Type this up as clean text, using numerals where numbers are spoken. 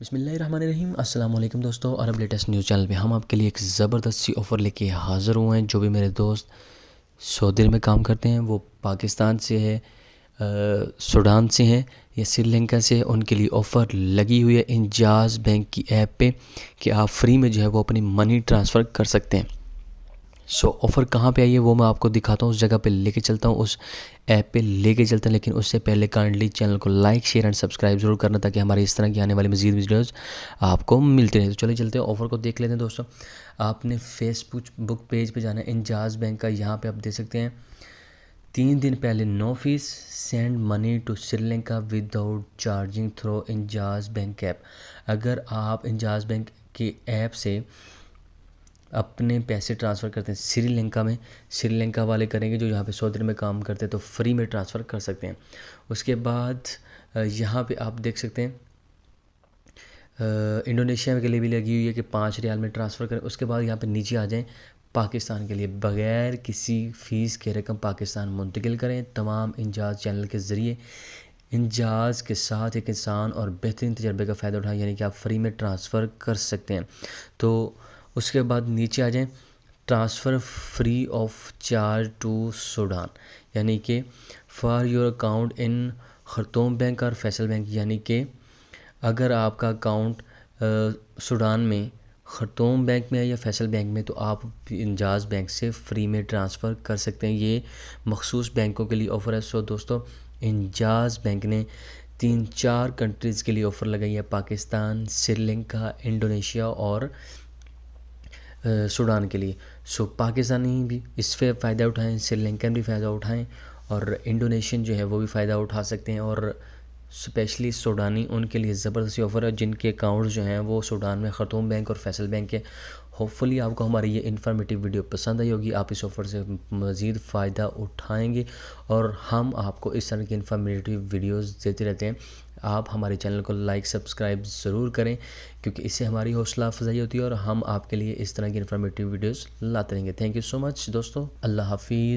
बिस्मिल्लाहिर्रहमानिर्रहीम। अस्सलाम वालेकुम दोस्तों, अरब लेटेस्ट न्यूज़ चैनल पे हम आपके लिए एक ज़बरदस्त सी ऑफ़र लेके हाज़िर हुए हैं। जो भी मेरे दोस्त सऊदी में काम करते हैं, वो पाकिस्तान से है, सूडान से हैं या श्रीलंका से है, उनके लिए ऑफ़र लगी हुई है इंजाज़ बैंक की ऐप पे कि आप फ्री में जो है वो अपनी मनी ट्रांसफ़र कर सकते हैं। ऑफ़र कहाँ पे आई है वो मैं आपको दिखाता हूँ, उस जगह पे लेके चलता हूँ, उस ऐप पे लेके चलता हूँ। लेकिन उससे पहले काइंडली चैनल को लाइक शेयर एंड सब्सक्राइब ज़रूर करना, ताकि हमारे इस तरह की आने वाली मज़ीद वीडियोज़ आपको मिलती रहे। तो चलिए चलते हैं, ऑफ़र को देख लेते हैं दोस्तों। आपने फेसबुक पेज पे जाना है इंजाज़ बैंक का। यहाँ पे आप देख सकते हैं 3 दिन पहले no fees send money to Sri Lanka without charging through Injaz bank app. अगर आप इंजाज़ बैंक के ऐप से अपने पैसे ट्रांसफ़र करते हैं श्रीलंका में, श्रीलंका वाले करेंगे जो यहाँ पे सऊदी में काम करते हैं, तो फ्री में ट्रांसफ़र कर सकते हैं। उसके बाद यहाँ पे आप देख सकते हैं इंडोनेशिया के लिए भी लगी हुई है कि 5 रियाल में ट्रांसफ़र करें। उसके बाद यहाँ पे नीचे आ जाएं, पाकिस्तान के लिए बग़ैर किसी फ़ीस के रकम पाकिस्तान मुंतकिल करें। तमाम इंजाज़ चैनल के ज़रिए इंजाज़ के साथ एक आसान और बेहतरीन तजर्बे का फ़ायदा उठाएं, यानी कि आप फ्री में ट्रांसफ़र कर सकते हैं। तो उसके बाद नीचे आ जाएं, transfer free of charge to Sudan, यानी कि for your account in Khartoum bank और फैसल बैंक। यानी कि अगर आपका अकाउंट सूडान में खरतूम बैंक में है या फैसल बैंक में, तो आप इंजाज़ बैंक से फ्री में ट्रांसफ़र कर सकते हैं। ये मखसूस बैंकों के लिए ऑफ़र है। सो दोस्तों, इंजाज़ बैंक ने 3-4 कंट्रीज़ के लिए ऑफ़र लगाई है, पाकिस्तान, श्रीलंका, इंडोनेशिया और सूडान के लिए। पाकिस्तानी भी इससे फ़ायदा उठाएं, श्रीलंकन भी फ़ायदा उठाएं और इंडोनेशियन जो है वो भी फ़ायदा उठा सकते हैं। और स्पेशली सूडानी, उनके लिए ज़बरदस्ती ऑफ़र है जिनके अकाउंट्स जो हैं वो सूडान में खरतूम बैंक और फैसल बैंक के। होपफुली आपको हमारी ये इन्फॉर्मेटिव वीडियो पसंद आई होगी, आप इस ऑफ़र से मज़ीद फ़ायदा उठाएंगे और हम आपको इस तरह की इन्फॉर्मेटिव वीडियोज़ देते रहते हैं। आप हमारे चैनल को लाइक सब्सक्राइब ज़रूर करें, क्योंकि इससे हमारी हौसला अफजाई होती है और हम आपके लिए इस तरह की इन्फॉर्मेटिव वीडियोज़ लाते रहेंगे। थैंक यू सो मच दोस्तों, अल्लाह हाफिज़।